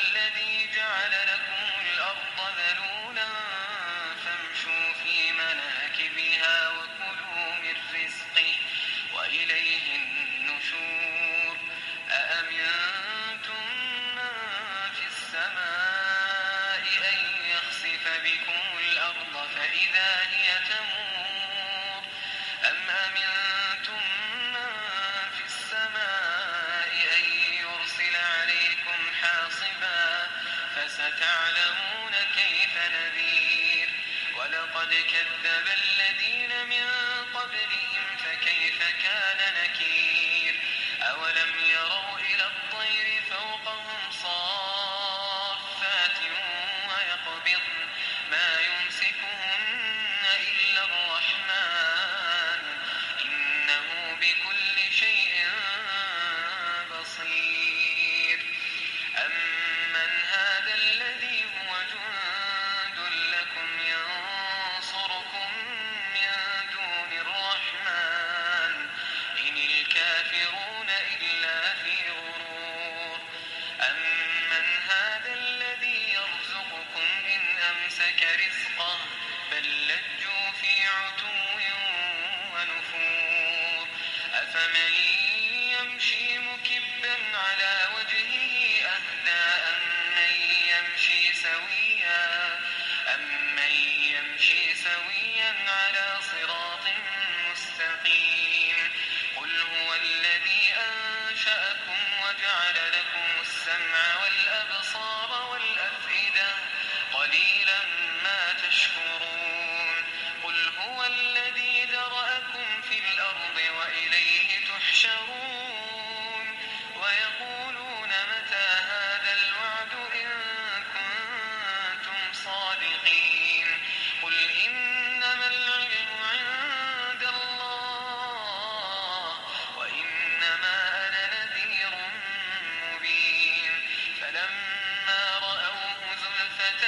الذي جعل لكم الأرض ذلولا فامشوا في مناكبها وكلوا من رزقه وإليه النشور أأمنتم من في السماء أن يخسف بكم الأرض فإذا هي تمور أم أمنتم من في السماء أن يرسل عليكم حاصبا فستعلمون كيف نذير ولقد كذب الذين من قبلهم فكيف كان نكير أولم يروا إلى الطير فوقهم صافات ويقبضن ما يمسكهن إلا الرحمن إنه بكل شيء بصير أمن هذا الذي هو جند لكم ينصركم من دون الرحمن إن الكافرون إلا في غرور أمن هذا الذي يرزقكم إن أمسك رزقه بل لجوا في عتو ونفور أفمن يمشي مكبا على وجهه أهدى أمن يمشي سويا على صراط مستقيم قل هو الذي أنشأكم وجعل لكم السمع والأبصار والأفئدة قليلا ما تشكرون قل هو الذي ذرأكم في الأرض وإليه تحشرون ويقولون متى هذا الوعد إن كنتم صادقين قل إنما العلم عند الله وإنما أنا نذير مبين فلما رأوه زلفة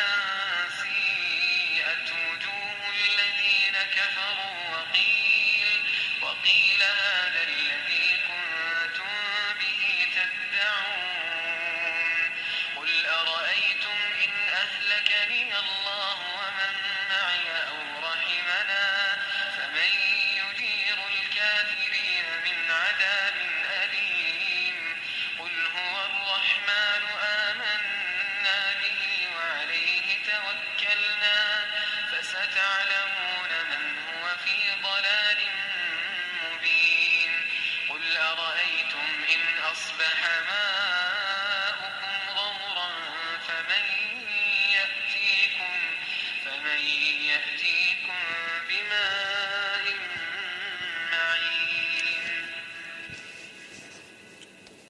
سيئت وجوه الذين كفروا وقيل هذا الذي كنتم به تدعون قل أرأيتم إن أهلكني الله ومن معي أو رحمنا فمن يجير الكافرين من عذاب أليم قل هو الرحمن آمنا به وعليه توكلنا فستعلمون من هو في ضلال مبين قل أرأيتم إن أصبح ماؤكم غورا فمن يأتيكم